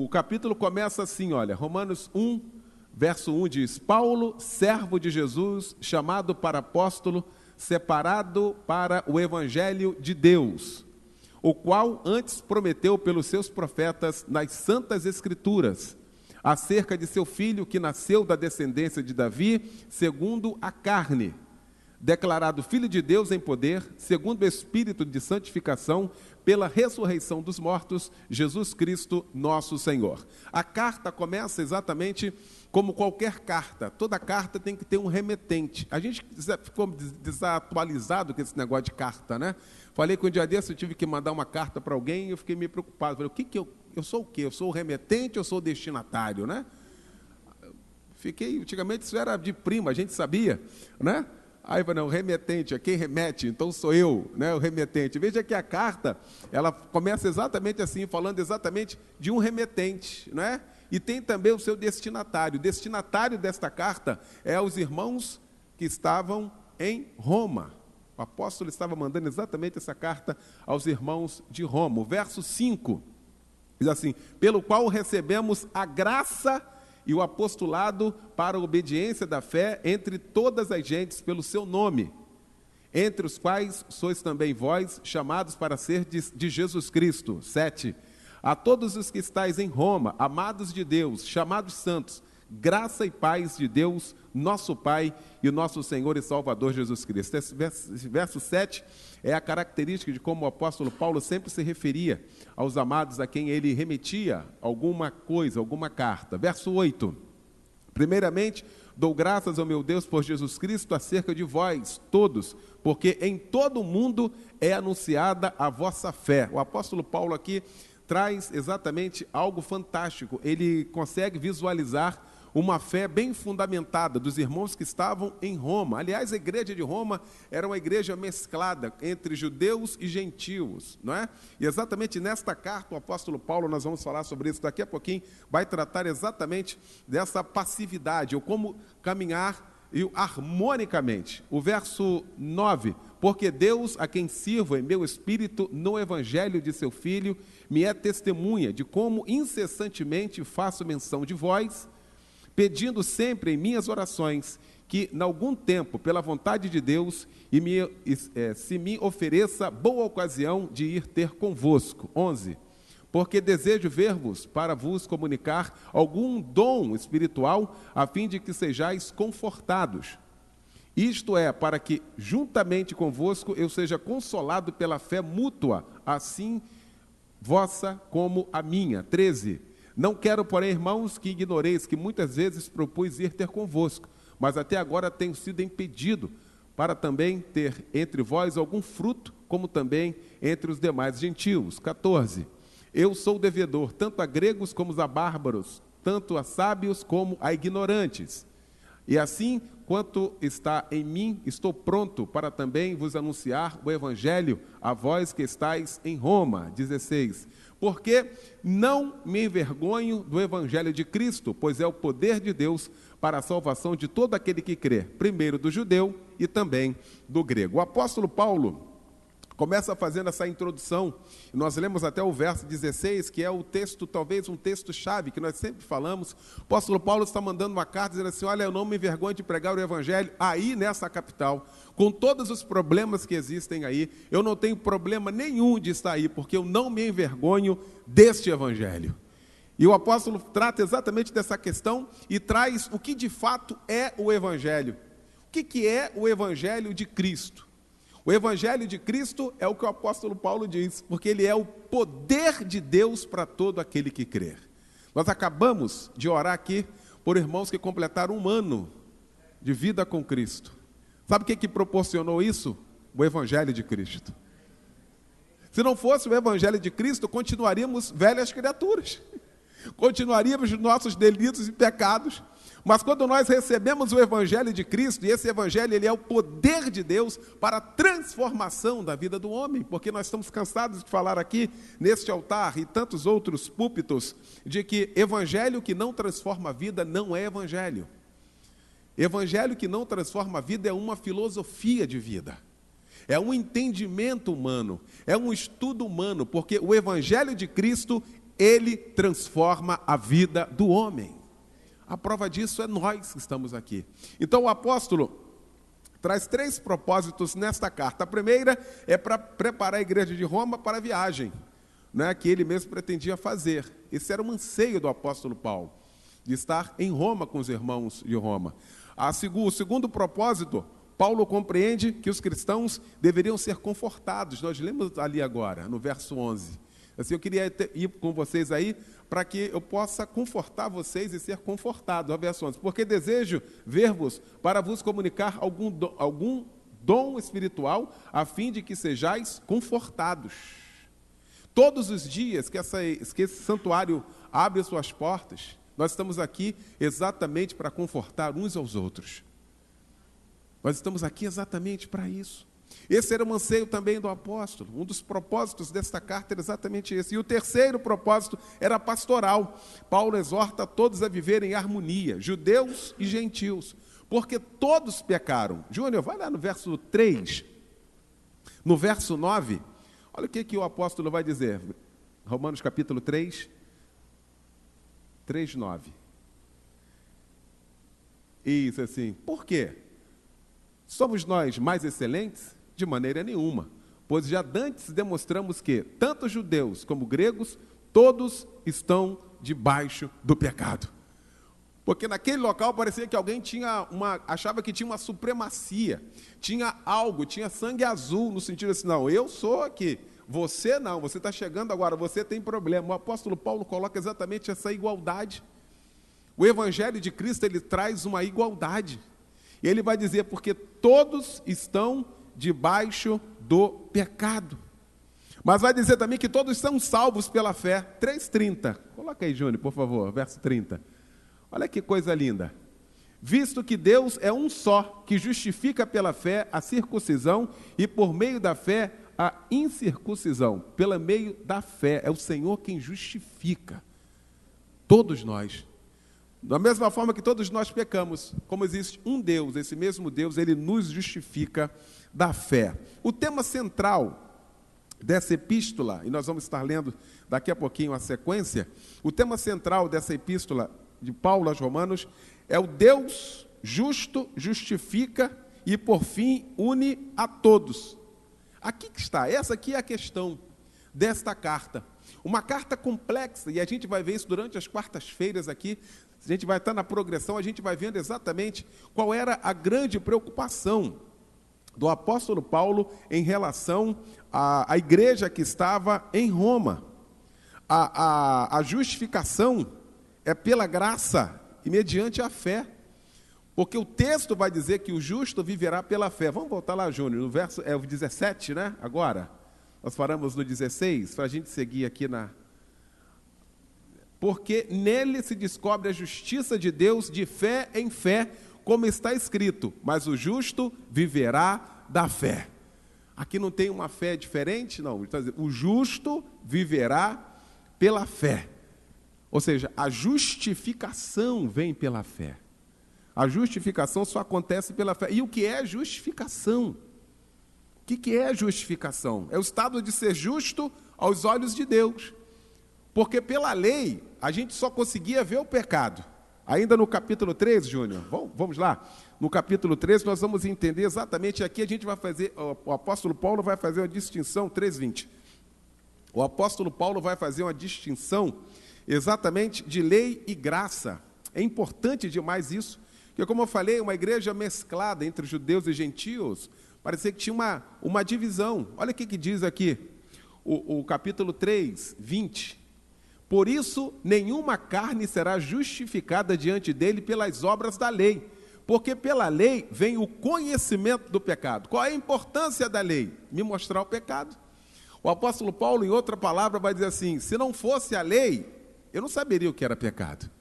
O capítulo começa assim, olha, Romanos 1, verso 1 diz: Paulo, servo de Jesus, chamado para apóstolo, separado para o evangelho de Deus, o qual antes prometeu pelos seus profetas nas santas escrituras, acerca de seu filho que nasceu da descendência de Davi, segundo a carne, declarado filho de Deus em poder, segundo o Espírito de santificação, pela ressurreição dos mortos, Jesus Cristo, nosso Senhor. A carta começa exatamente como qualquer carta. Toda carta tem que ter um remetente. A gente ficou desatualizado com esse negócio de carta, né? Falei que um dia desse eu tive que mandar uma carta para alguém e eu fiquei meio preocupado. Falei, eu sou o quê? Eu sou o remetente ou sou o destinatário, né? Antigamente isso era de prima, a gente sabia, né? Aí, não, o remetente, é quem remete, então sou eu, né, o remetente. Veja que a carta, ela começa exatamente assim, falando exatamente de um remetente, né? E tem também o seu destinatário. O destinatário desta carta é os irmãos que estavam em Roma. O apóstolo estava mandando exatamente essa carta aos irmãos de Roma. O verso 5 diz assim: pelo qual recebemos a graça e o apostolado para a obediência da fé entre todas as gentes pelo seu nome, entre os quais sois também vós, chamados para ser de Jesus Cristo. 7. A todos os que estáis em Roma, amados de Deus, chamados santos, graça e paz de Deus, nosso Pai e o nosso Senhor e Salvador Jesus Cristo. Esse verso 7 é a característica de como o apóstolo Paulo sempre se referia aos amados a quem ele remetia alguma coisa, alguma carta. Verso 8. Primeiramente, dou graças ao meu Deus por Jesus Cristo acerca de vós todos, porque em todo o mundo é anunciada a vossa fé. O apóstolo Paulo aqui traz exatamente algo fantástico. Ele consegue visualizar uma fé bem fundamentada dos irmãos que estavam em Roma. Aliás, a igreja de Roma era uma igreja mesclada entre judeus e gentios, não é? E exatamente nesta carta, o apóstolo Paulo, nós vamos falar sobre isso daqui a pouquinho, vai tratar exatamente dessa passividade, ou como caminhar harmonicamente. O verso 9: porque Deus, a quem sirvo em meu espírito no evangelho de seu Filho, me é testemunha de como incessantemente faço menção de vós, pedindo sempre em minhas orações que, em algum tempo, pela vontade de Deus, se me ofereça boa ocasião de ir ter convosco. 11. Porque desejo ver-vos para vos comunicar algum dom espiritual, a fim de que sejais confortados. Isto é, para que, juntamente convosco, eu seja consolado pela fé mútua, assim vossa como a minha. 13. Não quero, porém, irmãos, que ignoreis que muitas vezes propus ir ter convosco, mas até agora tenho sido impedido, para também ter entre vós algum fruto, como também entre os demais gentios. 14. Eu sou devedor, tanto a gregos como a bárbaros, tanto a sábios como a ignorantes. E assim, quanto está em mim, estou pronto para também vos anunciar o evangelho a vós que estáis em Roma. 16. Porque não me envergonho do evangelho de Cristo, pois é o poder de Deus para a salvação de todo aquele que crê, primeiro do judeu e também do grego. O apóstolo Paulo começa fazendo essa introdução, nós lemos até o verso 16, que é o texto, talvez um texto-chave, que nós sempre falamos. O apóstolo Paulo está mandando uma carta dizendo assim: olha, eu não me envergonho de pregar o evangelho aí nessa capital, com todos os problemas que existem aí, eu não tenho problema nenhum de estar aí, porque eu não me envergonho deste evangelho. E o apóstolo trata exatamente dessa questão e traz o que de fato é o evangelho. O que é o evangelho de Cristo? O evangelho de Cristo é o que o apóstolo Paulo diz, porque ele é o poder de Deus para todo aquele que crer. Nós acabamos de orar aqui por irmãos que completaram 1 ano de vida com Cristo. Sabe o que proporcionou isso? O evangelho de Cristo. Se não fosse o evangelho de Cristo, continuaríamos velhas criaturas. Continuaríamos nos nossos delitos e pecados. Mas quando nós recebemos o evangelho de Cristo, e esse evangelho ele é o poder de Deus para a transformação da vida do homem, porque nós estamos cansados de falar aqui, neste altar e tantos outros púlpitos, de que evangelho que não transforma a vida não é evangelho. Evangelho que não transforma a vida é uma filosofia de vida. É um entendimento humano, é um estudo humano, porque o evangelho de Cristo ele transforma a vida do homem. A prova disso é nós que estamos aqui. Então o apóstolo traz 3 propósitos nesta carta. A primeira é para preparar a igreja de Roma para a viagem, né, que ele mesmo pretendia fazer. Esse era um anseio do apóstolo Paulo, de estar em Roma com os irmãos de Roma. O segundo propósito, Paulo compreende que os cristãos deveriam ser confortados. Nós lemos ali agora, no verso 11. Assim, eu queria ir com vocês aí, para que eu possa confortar vocês e ser confortado. O verso 11. Porque desejo ver-vos para vos comunicar algum dom espiritual, a fim de que sejais confortados. Todos os dias que esse santuário abre suas portas, nós estamos aqui exatamente para confortar uns aos outros. Nós estamos aqui exatamente para isso. Esse era um anseio também do apóstolo. Um dos propósitos desta carta era exatamente esse. E o terceiro propósito era pastoral. Paulo exorta todos a viver em harmonia, judeus e gentios, porque todos pecaram. Júnior, vai lá no verso 3. No verso 9, olha o que o apóstolo vai dizer. Romanos capítulo 3, 3:9. Isso assim. Por quê? Somos nós mais excelentes? De maneira nenhuma. Pois já dantes demonstramos que, tanto judeus como gregos, todos estão debaixo do pecado. Porque naquele local parecia que alguém achava que tinha uma supremacia, tinha algo, tinha sangue azul, no sentido assim, não, eu sou aqui, você não, você está chegando agora, você tem problema. O apóstolo Paulo coloca exatamente essa igualdade. O evangelho de Cristo, ele traz uma igualdade. E ele vai dizer, porque todos estão debaixo do pecado. Mas vai dizer também que todos são salvos pela fé. 3:30. Coloca aí, Júnior, por favor, verso 30. Olha que coisa linda. Visto que Deus é um só, que justifica pela fé a circuncisão e por meio da fé a incircuncisão. Pelo meio da fé. É o Senhor quem justifica. Todos nós. Da mesma forma que todos nós pecamos, como existe um Deus, esse mesmo Deus, ele nos justifica da fé. O tema central dessa epístola, e nós vamos estar lendo daqui a pouquinho a sequência, o tema central dessa epístola de Paulo aos Romanos é o Deus justo, justifica e, por fim, une a todos. Aqui que está, essa aqui é a questão desta carta. Uma carta complexa, e a gente vai ver isso durante as quartas-feiras aqui. A gente vai estar na progressão, a gente vai vendo exatamente qual era a grande preocupação do apóstolo Paulo em relação à igreja que estava em Roma. A justificação é pela graça e mediante a fé. Porque o texto vai dizer que o justo viverá pela fé. Vamos voltar lá, Júnior, no verso, é o 17, né? Agora, nós faremos no 16, para a gente seguir aqui na... Porque nele se descobre a justiça de Deus de fé em fé, como está escrito, mas o justo viverá da fé. Aqui não tem uma fé diferente, não. Está dizendo, o justo viverá pela fé. Ou seja, a justificação vem pela fé. A justificação só acontece pela fé. E o que é justificação? O que é justificação? É o estado de ser justo aos olhos de Deus. Porque pela lei, a gente só conseguia ver o pecado. Ainda no capítulo 13, Júnior, vamos lá. No capítulo 13, nós vamos entender exatamente, aqui a gente vai fazer, o apóstolo Paulo vai fazer uma distinção, 3:20. O apóstolo Paulo vai fazer uma distinção exatamente de lei e graça. É importante demais isso, porque como eu falei, uma igreja mesclada entre judeus e gentios, parecia que tinha uma divisão. Olha o que diz aqui, o capítulo 3, 20. Por isso, nenhuma carne será justificada diante dele pelas obras da lei, porque pela lei vem o conhecimento do pecado. Qual é a importância da lei? Me mostrar o pecado. O apóstolo Paulo, em outra palavra, vai dizer assim, se não fosse a lei, eu não saberia o que era pecado.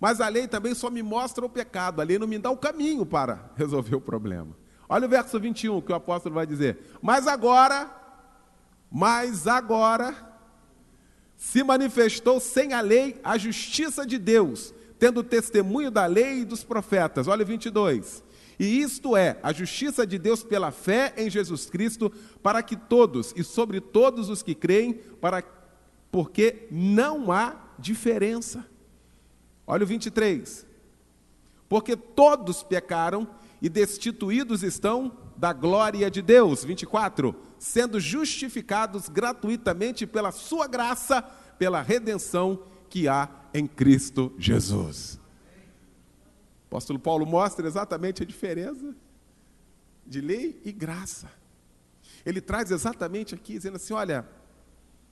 Mas a lei também só me mostra o pecado, a lei não me dá o caminho para resolver o problema. Olha o verso 21, que o apóstolo vai dizer, mas agora, se manifestou sem a lei a justiça de Deus, tendo testemunho da lei e dos profetas. Olha 22. E isto é, a justiça de Deus pela fé em Jesus Cristo, para que todos, e sobre todos os que creem, para porque não há diferença. Olha o 23. Porque todos pecaram e destituídos estão da glória de Deus. 24. Sendo justificados gratuitamente pela sua graça, pela redenção que há em Cristo Jesus. O apóstolo Paulo mostra exatamente a diferença de lei e graça. Ele traz exatamente aqui, dizendo assim, olha,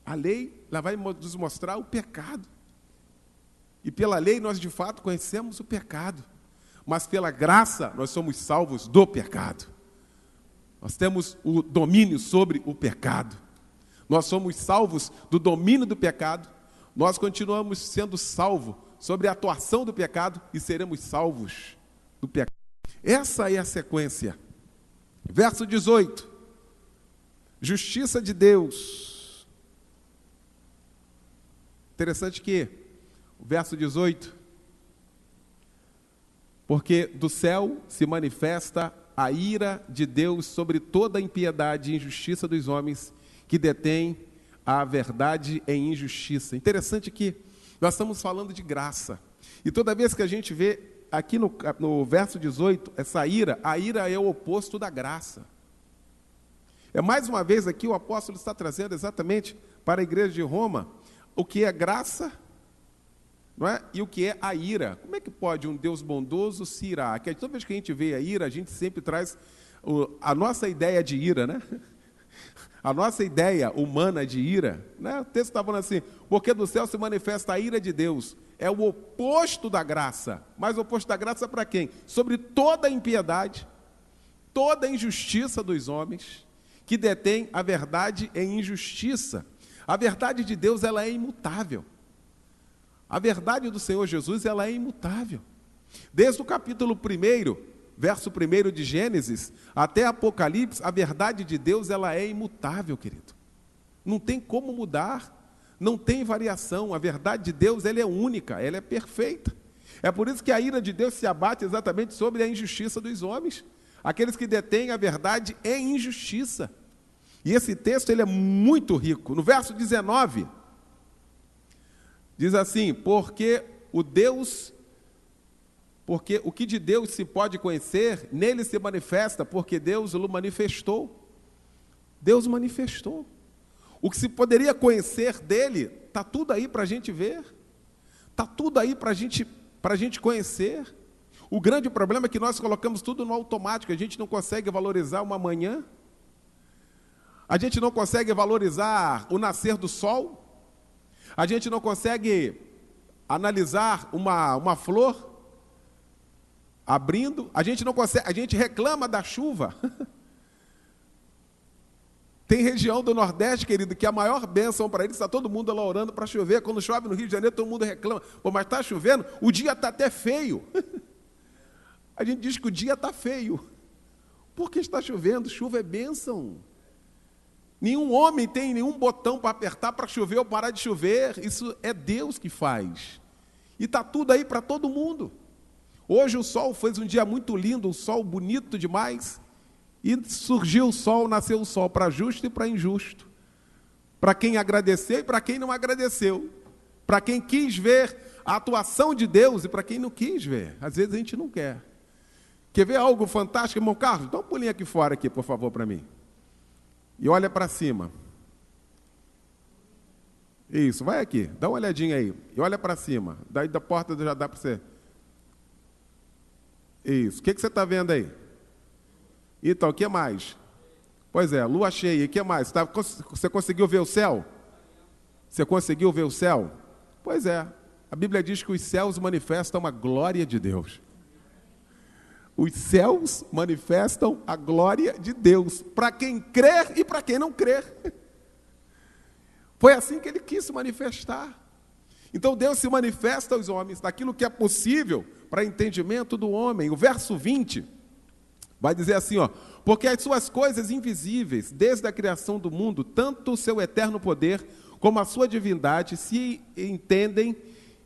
a lei ela vai nos mostrar o pecado. E pela lei nós de fato conhecemos o pecado. Mas pela graça nós somos salvos do pecado. Nós temos o domínio sobre o pecado. Nós somos salvos do domínio do pecado. Nós continuamos sendo salvos sobre a atuação do pecado e seremos salvos do pecado. Essa é a sequência. Verso 18. Justiça de Deus. Interessante que o verso 18. Porque do céu se manifesta a ira de Deus sobre toda a impiedade e injustiça dos homens que detêm a verdade em injustiça. Interessante que nós estamos falando de graça. E toda vez que a gente vê aqui no verso 18, essa ira, a ira é o oposto da graça. É mais uma vez aqui o apóstolo está trazendo exatamente para a igreja de Roma o que é graça, não é? E o que é a ira. Como é que pode um Deus bondoso se irar? Porque toda vez que a gente vê a ira, a gente sempre traz a nossa ideia de ira, né? A nossa ideia humana de ira, né? O texto está falando assim, porque do céu se manifesta a ira de Deus. É o oposto da graça. Mas o oposto da graça é para quem? Sobre toda a impiedade, toda a injustiça dos homens, que detêm a verdade em injustiça. A verdade de Deus, ela é imutável. A verdade do Senhor Jesus, ela é imutável. Desde o capítulo 1, verso 1 de Gênesis, até Apocalipse, a verdade de Deus, ela é imutável, querido. Não tem como mudar, não tem variação. A verdade de Deus, ela é única, ela é perfeita. É por isso que a ira de Deus se abate exatamente sobre a injustiça dos homens. Aqueles que detêm a verdade em injustiça. E esse texto, ele é muito rico. No verso 19... diz assim, porque o que de Deus se pode conhecer, nele se manifesta, porque Deus o manifestou. Deus manifestou. O que se poderia conhecer dele, está tudo aí para a gente ver. Está tudo aí para a gente conhecer. O grande problema é que nós colocamos tudo no automático, a gente não consegue valorizar uma manhã, a gente não consegue valorizar o nascer do sol, a gente não consegue analisar uma flor abrindo, a gente não consegue, a gente reclama da chuva. Tem região do Nordeste, querido, que a maior bênção para eles, está todo mundo lá orando para chover. Quando chove no Rio de Janeiro, todo mundo reclama. Pô, mas está chovendo, o dia está até feio. A gente diz que o dia está feio. Porque está chovendo, chuva é bênção. Nenhum homem tem nenhum botão para apertar para chover ou parar de chover. Isso é Deus que faz. E está tudo aí para todo mundo. Hoje o sol fez um dia muito lindo, um sol bonito demais. E surgiu o sol, nasceu o sol para justo e para injusto. Para quem agradeceu e para quem não agradeceu. Para quem quis ver a atuação de Deus e para quem não quis ver. Às vezes a gente não quer. Quer ver algo fantástico, irmão Carlos? Dá um pulinho aqui fora, aqui, por favor, para mim. E olha para cima. Isso, vai aqui, dá uma olhadinha aí. E olha para cima. Daí da porta já dá para você. Isso. O que você está vendo aí? Então, o que mais? Pois é, lua cheia. O que mais? Você conseguiu ver o céu? Você conseguiu ver o céu? Pois é. A Bíblia diz que os céus manifestam a glória de Deus. Os céus manifestam a glória de Deus, para quem crer e para quem não crer. Foi assim que ele quis se manifestar. Então Deus se manifesta aos homens, daquilo que é possível para entendimento do homem. O verso 20 vai dizer assim, ó, porque as suas coisas invisíveis, desde a criação do mundo, tanto o seu eterno poder, como a sua divindade, se entendem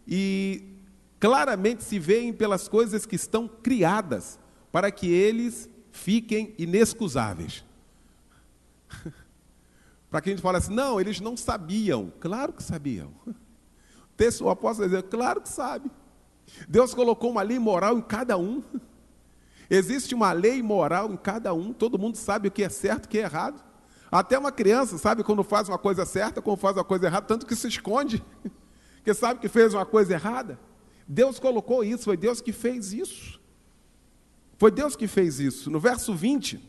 e claramente se veem pelas coisas que estão criadas, para que eles fiquem inexcusáveis. Para que a gente fale assim, não, eles não sabiam. Claro que sabiam. O apóstolo diz, claro que sabe. Deus colocou uma lei moral em cada um. Existe uma lei moral em cada um. Todo mundo sabe o que é certo e o que é errado. Até uma criança sabe quando faz uma coisa certa, quando faz uma coisa errada, tanto que se esconde, porque sabe que fez uma coisa errada. Deus colocou isso, foi Deus que fez isso. Foi Deus que fez isso. No verso 20,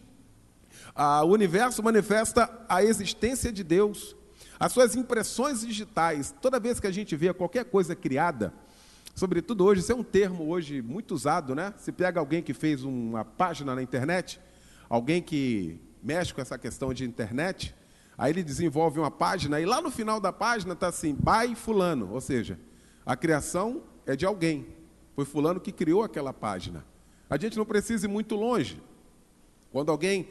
o universo manifesta a existência de Deus, as suas impressões digitais. Toda vez que a gente vê qualquer coisa criada, sobretudo hoje, isso é um termo hoje muito usado, né? Se pega alguém que fez uma página na internet, alguém que mexe com essa questão de internet, aí ele desenvolve uma página, e lá no final da página está assim, by fulano, ou seja, a criação é de alguém, foi fulano que criou aquela página. A gente não precisa ir muito longe. Quando alguém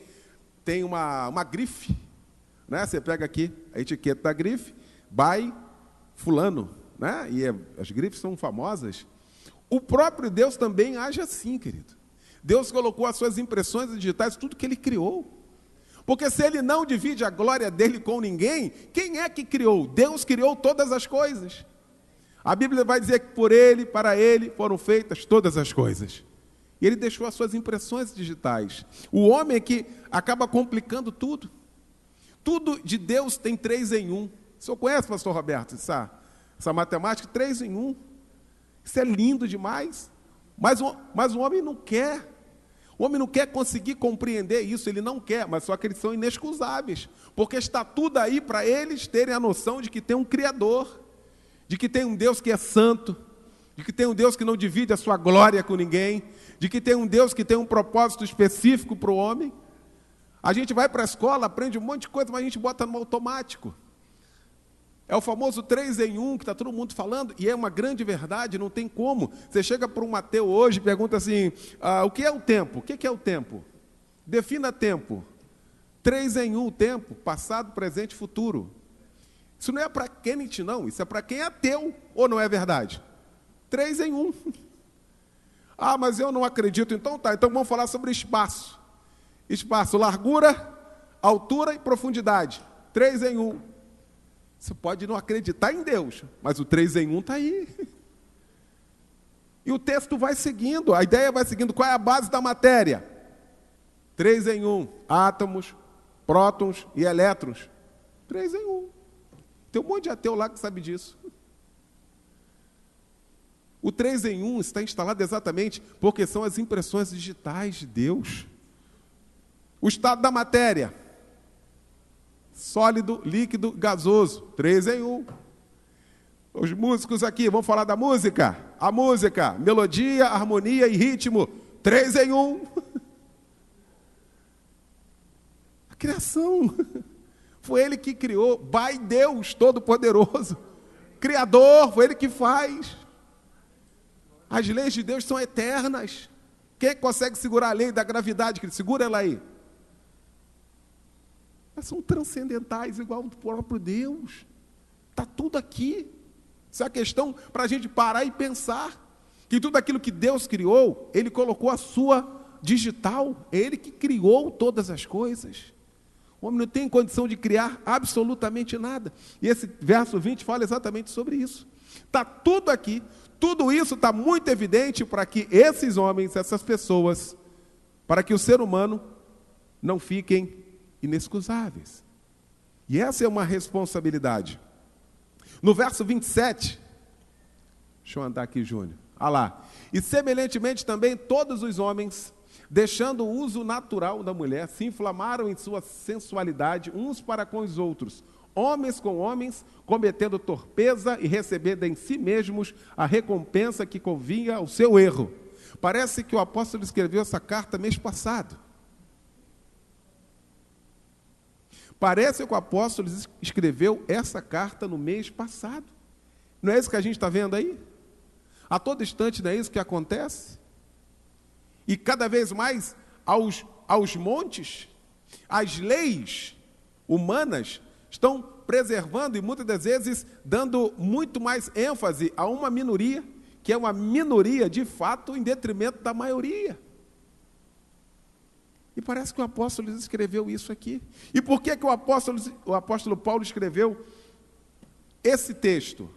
tem uma grife, né? Você pega aqui a etiqueta da grife, by fulano, né? E as grifes são famosas. O próprio Deus também age assim, querido. Deus colocou as suas impressões digitais, tudo que Ele criou. Porque se Ele não divide a glória dEle com ninguém, quem é que criou? Deus criou todas as coisas. A Bíblia vai dizer que por Ele, para Ele, foram feitas todas as coisas. E Ele deixou as suas impressões digitais. O homem é que acaba complicando tudo. Tudo de Deus tem 3 em 1. O senhor conhece, pastor Roberto, essa matemática? 3 em 1. Isso é lindo demais. Mas o homem não quer. O homem não quer conseguir compreender isso, ele não quer, mas só que eles são inexcusáveis, porque está tudo aí para eles terem a noção de que tem um Criador, de que tem um Deus que é santo, de que tem um Deus que não divide a sua glória com ninguém, de que tem um Deus que tem um propósito específico para o homem. A gente vai para a escola, aprende um monte de coisa, mas a gente bota no automático. É o famoso 3 em 1 que está todo mundo falando, e é uma grande verdade, não tem como. Você chega para um ateu hoje e pergunta assim, o que é o tempo? O que é o tempo? Defina tempo. 3 em 1 o tempo, passado, presente e futuro. Isso não é para Kenneth, não, isso é para quem é ateu, ou não é verdade? 3 em 1. Mas eu não acredito, então tá, então vamos falar sobre espaço. Espaço, largura, altura e profundidade. 3 em 1. Você pode não acreditar em Deus, mas o 3 em 1 está aí. E o texto vai seguindo, a ideia vai seguindo. Qual é a base da matéria? 3 em 1. Átomos, prótons e elétrons. 3 em 1. Tem um monte de ateu lá que sabe disso. O 3 em 1 está instalado exatamente porque são as impressões digitais de Deus. O estado da matéria. Sólido, líquido, gasoso. 3 em 1. Os músicos aqui, vamos falar da música? A música, melodia, harmonia e ritmo. 3 em 1. A criação. Foi Ele que criou. Pai Deus Todo-Poderoso. Criador, foi Ele que faz. As leis de Deus são eternas. Quem consegue segurar a lei da gravidade? Segura ela aí. Elas são transcendentais, igual ao próprio Deus. Está tudo aqui. Isso é a questão para a gente parar e pensar. Que tudo aquilo que Deus criou, Ele colocou a sua digital. É Ele que criou todas as coisas. O homem não tem condição de criar absolutamente nada. E esse verso 20 fala exatamente sobre isso. Está tudo aqui. Tudo isso está muito evidente para que esses homens, essas pessoas, para que o ser humano não fiquem inexcusáveis. E essa é uma responsabilidade. No verso 27, deixa eu andar aqui, Júnior. Lá. E semelhantemente também todos os homens, deixando o uso natural da mulher, se inflamaram em sua sensualidade uns para com os outros, homens com homens, cometendo torpeza e recebendo em si mesmos a recompensa que convinha ao seu erro. Parece que o apóstolo escreveu essa carta mês passado. Parece que o apóstolo escreveu essa carta no mês passado. Não é isso que a gente está vendo aí? A todo instante não é isso que acontece? E cada vez mais, aos montes, as leis humanas estão preservando e muitas das vezes dando muito mais ênfase a uma minoria, que é uma minoria de fato em detrimento da maioria. E parece que o apóstolo escreveu isso aqui. E por que o apóstolo Paulo escreveu esse texto?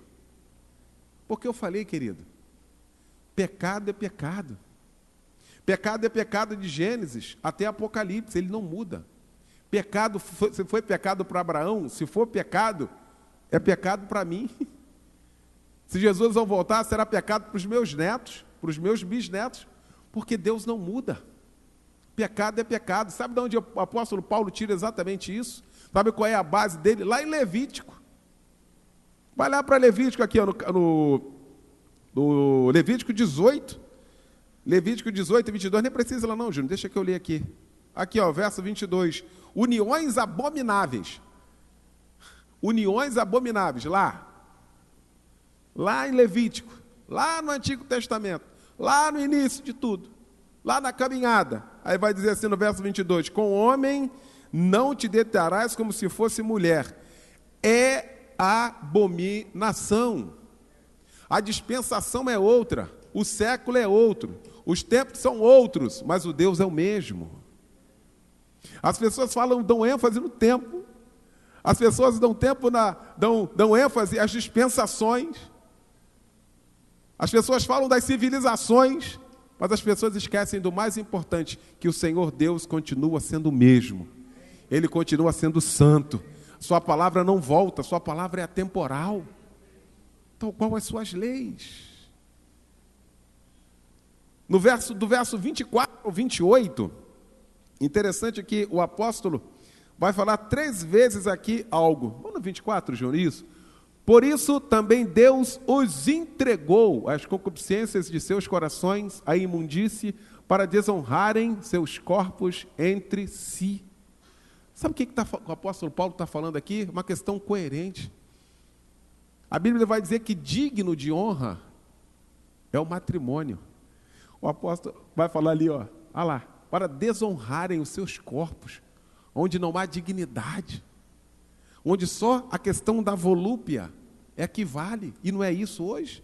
Porque eu falei, querido, pecado é pecado. Pecado é pecado de Gênesis até Apocalipse, ele não muda. Pecado, se foi pecado para Abraão, se for pecado, é pecado para mim. Se Jesus não voltar, será pecado para os meus netos, para os meus bisnetos, porque Deus não muda. Pecado é pecado. Sabe de onde o apóstolo Paulo tira exatamente isso? Sabe qual é a base dele? Lá em Levítico. Vai lá para Levítico aqui, ó, no Levítico 18. Levítico 18 e 22, nem precisa lá não, Júnior, deixa que eu ler aqui. Aqui, ó, verso 22. Uniões abomináveis. Uniões abomináveis, lá em Levítico, lá no Antigo Testamento, lá no início de tudo, lá na caminhada. Aí vai dizer assim no verso 22, com homem não te deitarás como se fosse mulher. É abominação. A dispensação é outra, o século é outro, os tempos são outros, mas o Deus é o mesmo. As pessoas dão ênfase no tempo, as pessoas dão ênfase às dispensações, as pessoas falam das civilizações, mas as pessoas esquecem do mais importante, que o Senhor Deus continua sendo o mesmo. Ele continua sendo santo. Sua palavra não volta, sua palavra é atemporal. Tal qual as suas leis. Do verso 24 ao 28, interessante que o apóstolo vai falar 3 vezes aqui algo. Vamos no 24, João, isso? Por isso também Deus os entregou às concupiscências de seus corações, à imundície, para desonrarem seus corpos entre si. Sabe o que o apóstolo Paulo está falando aqui? Uma questão coerente. A Bíblia vai dizer que digno de honra é o matrimônio. O apóstolo vai falar ali, ó lá, para desonrarem os seus corpos, onde não há dignidade, onde só a questão da volúpia é que vale, e não é isso hoje.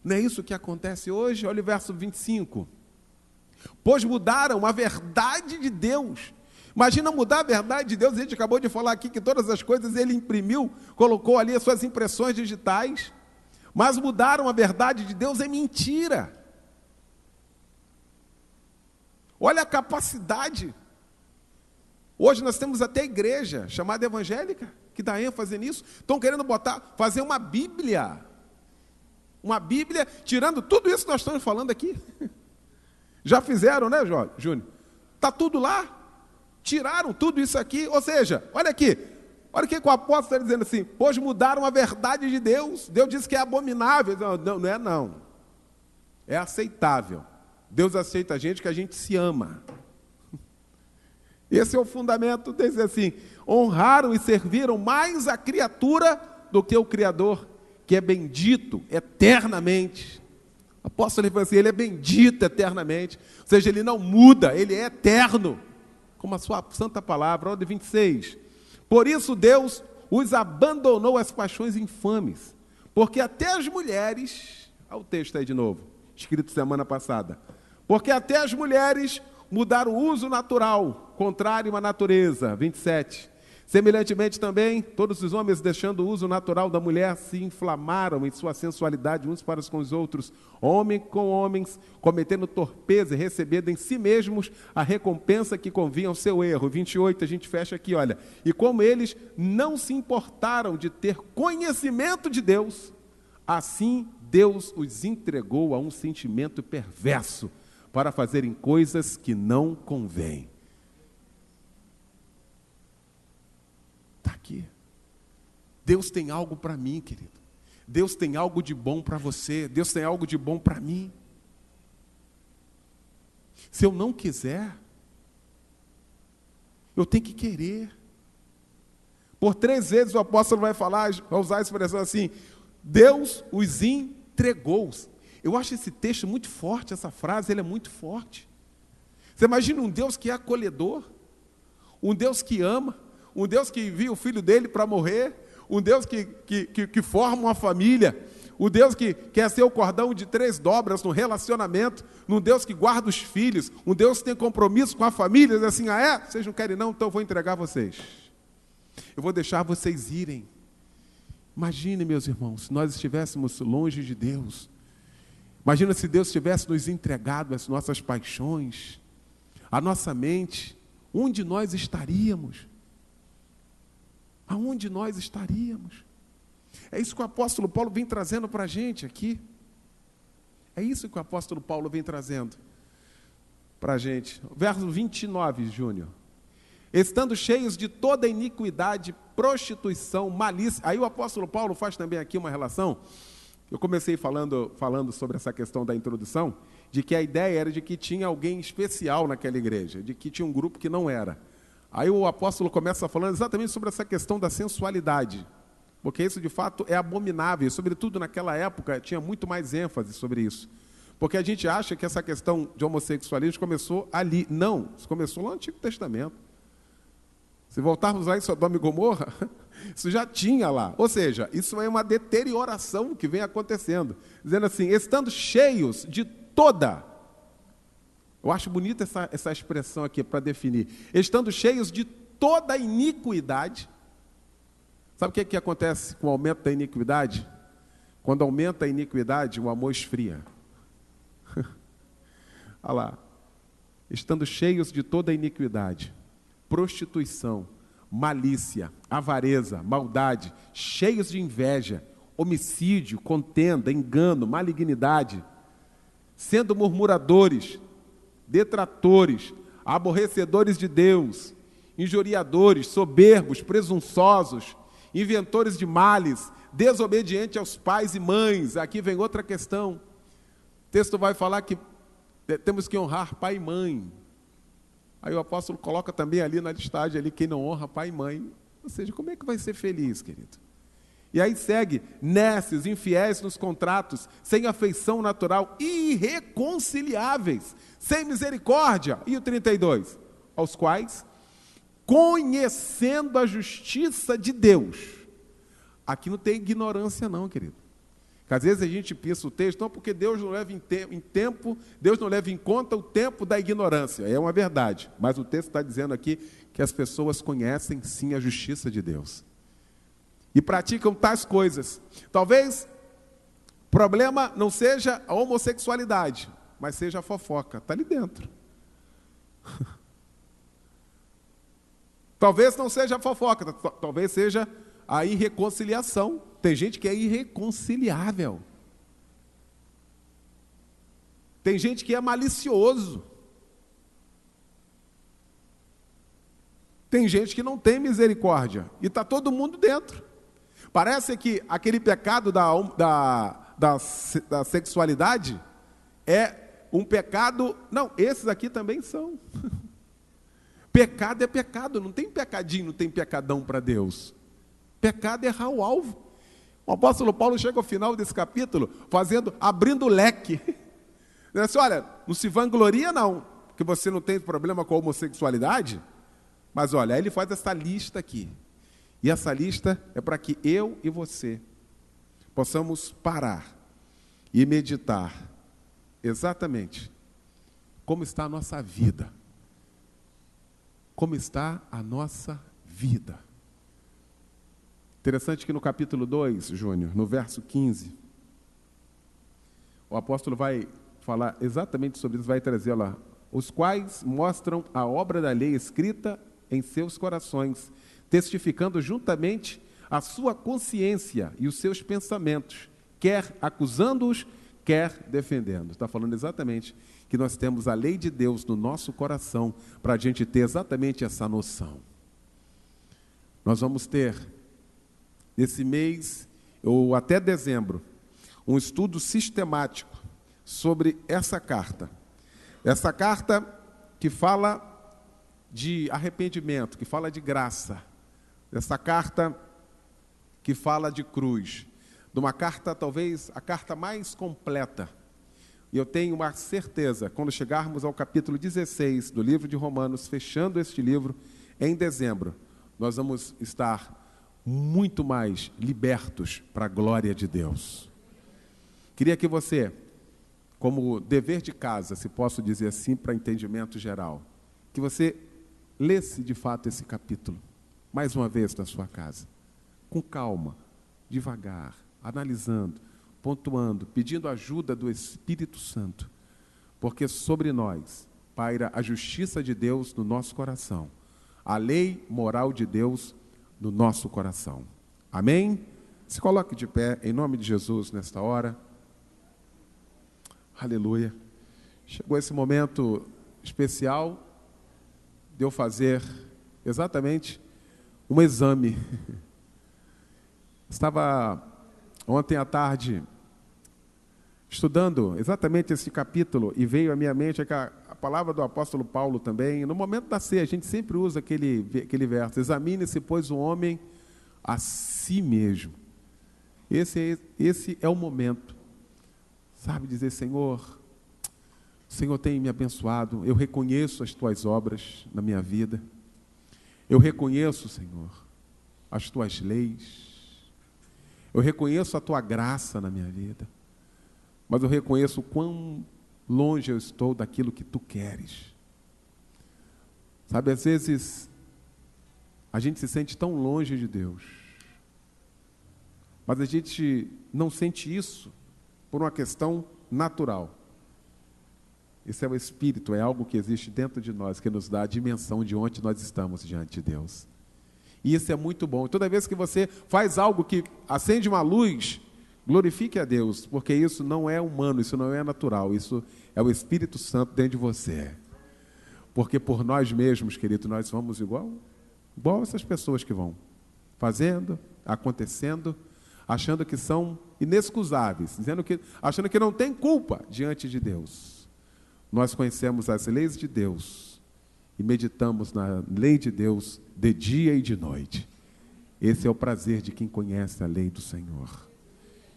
Não é isso que acontece hoje. Olha o verso 25. Pois mudaram a verdade de Deus. Imagina mudar a verdade de Deus. A gente acabou de falar aqui que todas as coisas ele imprimiu, colocou ali as suas impressões digitais, mas mudaram a verdade de Deus é mentira. Olha a capacidade. Hoje nós temos até igreja chamada evangélica, que dá ênfase nisso. Estão querendo fazer uma Bíblia. Uma Bíblia, tirando tudo isso que nós estamos falando aqui. Já fizeram, né, Júnior? Está tudo lá. Tiraram tudo isso aqui. Ou seja, olha aqui. Olha o que o apóstolo está dizendo assim. Pois mudaram a verdade de Deus. Deus disse que é abominável. Não é não. É aceitável. Deus aceita a gente que a gente se ama. Esse é o fundamento, diz assim, honraram e serviram mais a criatura do que o Criador, que é bendito eternamente. O apóstolo fala assim, ele é bendito eternamente, ou seja, ele não muda, ele é eterno, como a sua santa palavra. Olha 26. Por isso Deus os abandonou às paixões infames, porque até as mulheres, olha o texto aí de novo, escrito semana passada, porque até as mulheres mudaram o uso natural, contrário à natureza. 27. Semelhantemente também, todos os homens, deixando o uso natural da mulher, se inflamaram em sua sensualidade uns para com os outros, homem com homens, cometendo torpeza e recebendo em si mesmos a recompensa que convinha ao seu erro. 28, a gente fecha aqui, olha. E como eles não se importaram de ter conhecimento de Deus, assim Deus os entregou a um sentimento perverso, para fazerem coisas que não convêm. Está aqui. Deus tem algo para mim, querido. Deus tem algo de bom para você. Deus tem algo de bom para mim. Se eu não quiser, eu tenho que querer. Por 3 vezes o apóstolo vai usar a expressão assim, Deus os entregou. Eu acho esse texto muito forte, essa frase, ele é muito forte. Você imagina um Deus que é acolhedor, um Deus que ama, um Deus que envia o filho dele para morrer, um Deus que forma uma família, o Deus que quer ser o cordão de 3 dobras no relacionamento, um Deus que guarda os filhos, um Deus que tem compromisso com a família, diz assim, vocês não querem não, então eu vou entregar vocês. Eu vou deixar vocês irem. Imagine, meus irmãos, se nós estivéssemos longe de Deus. Imagina se Deus tivesse nos entregado as nossas paixões, a nossa mente, onde nós estaríamos? Aonde nós estaríamos? É isso que o apóstolo Paulo vem trazendo para a gente aqui. É isso que o apóstolo Paulo vem trazendo para a gente. Verso 29, Júnior. Estando cheios de toda iniquidade, prostituição, malícia. Aí o apóstolo Paulo faz também aqui uma relação. Eu comecei falando sobre essa questão da introdução, de que a ideia era de que tinha alguém especial naquela igreja, de que tinha um grupo que não era. Aí o apóstolo começa falando exatamente sobre essa questão da sensualidade, porque isso de fato é abominável, sobretudo naquela época tinha muito mais ênfase sobre isso. Porque a gente acha que essa questão de homossexualismo começou ali. Não, isso começou lá no Antigo Testamento. Se voltarmos lá em Sodoma e Gomorra, isso já tinha lá. Ou seja, isso é uma deterioração que vem acontecendo. Dizendo assim, estando cheios de toda... Eu acho bonita essa expressão aqui para definir. Estando cheios de toda iniquidade. Sabe o que acontece com o aumento da iniquidade? Quando aumenta a iniquidade, o amor esfria. Olha lá. Estando cheios de toda iniquidade, prostituição, malícia, avareza, maldade, cheios de inveja, homicídio, contenda, engano, malignidade, sendo murmuradores, detratores, aborrecedores de Deus, injuriadores, soberbos, presunçosos, inventores de males, desobedientes aos pais e mães. Aqui vem outra questão. O texto vai falar que temos que honrar pai e mãe. Aí o apóstolo coloca também ali na listagem, ali, quem não honra pai e mãe. Ou seja, como é que vai ser feliz, querido? E aí segue, nécios, infiéis nos contratos, sem afeição natural, irreconciliáveis, sem misericórdia. E o 32? Aos quais, conhecendo a justiça de Deus. Aqui não tem ignorância não, querido. Porque às vezes a gente pensa o texto, não, porque Deus não leva Deus não leva em conta o tempo da ignorância. É uma verdade, mas o texto está dizendo aqui que as pessoas conhecem sim a justiça de Deus. E praticam tais coisas. Talvez o problema não seja a homossexualidade, mas seja a fofoca. Está ali dentro. Talvez não seja a fofoca, talvez seja a irreconciliação. Tem gente que é irreconciliável. Tem gente que é malicioso. Tem gente que não tem misericórdia. E está todo mundo dentro. Parece que aquele pecado da sexualidade é um pecado... Não, esses aqui também são. Pecado é pecado, não tem pecadinho, não tem pecadão para Deus. Pecado é errar o alvo. O apóstolo Paulo chega ao final desse capítulo abrindo o leque. Ele diz assim, olha, não se vangloria não, porque você não tem problema com a homossexualidade, mas olha, aí ele faz essa lista aqui. E essa lista é para que eu e você possamos parar e meditar exatamente como está a nossa vida. Como está a nossa vida. Interessante que no capítulo 2, Júnior, no verso 15, o apóstolo vai falar exatamente sobre isso, vai trazer lá, os quais mostram a obra da lei escrita em seus corações, testificando juntamente a sua consciência e os seus pensamentos, quer acusando-os, quer defendendo. Está falando exatamente que nós temos a lei de Deus no nosso coração para a gente ter exatamente essa noção. Nós vamos ter, nesse mês, ou até dezembro, um estudo sistemático sobre essa carta. Essa carta que fala de arrependimento, que fala de graça. Essa carta que fala de cruz. De uma carta, talvez, a carta mais completa. E eu tenho uma certeza, quando chegarmos ao capítulo 16 do livro de Romanos, fechando este livro, em dezembro, nós vamos estar muito mais libertos para a glória de Deus. Queria que você, como dever de casa, se posso dizer assim, para entendimento geral, que você lesse de fato esse capítulo, mais uma vez na sua casa, com calma, devagar, analisando, pontuando, pedindo ajuda do Espírito Santo, porque sobre nós paira a justiça de Deus no nosso coração, a lei moral de Deus no nosso coração. Amém? Se coloque de pé, em nome de Jesus, nesta hora. Aleluia. Chegou esse momento especial de eu fazer exatamente um exame. Estava ontem à tarde estudando exatamente esse capítulo e veio à minha mente a palavra do apóstolo Paulo também. No momento da ceia, a gente sempre usa aquele verso: examine-se, pois, o homem a si mesmo. Esse é o momento, sabe, dizer: Senhor, o Senhor tem me abençoado, eu reconheço as tuas obras na minha vida, eu reconheço, Senhor, as tuas leis, eu reconheço a tua graça na minha vida, mas eu reconheço o quão longe eu estou daquilo que tu queres. Sabe, às vezes a gente se sente tão longe de Deus, mas a gente não sente isso por uma questão natural. Esse é o Espírito, é algo que existe dentro de nós, que nos dá a dimensão de onde nós estamos diante de Deus. E isso é muito bom. Toda vez que você faz algo que acende uma luz, glorifique a Deus, porque isso não é humano, isso não é natural, isso é o Espírito Santo dentro de você. Porque por nós mesmos, querido, nós vamos igual essas pessoas que vão fazendo, acontecendo, achando que são inexcusáveis, achando que não tem culpa diante de Deus. Nós conhecemos as leis de Deus e meditamos na lei de Deus de dia e de noite. Esse é o prazer de quem conhece a lei do Senhor,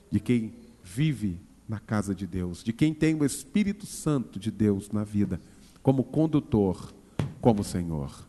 de quem vive na casa de Deus, de quem tem o Espírito Santo de Deus na vida, como condutor, como Senhor.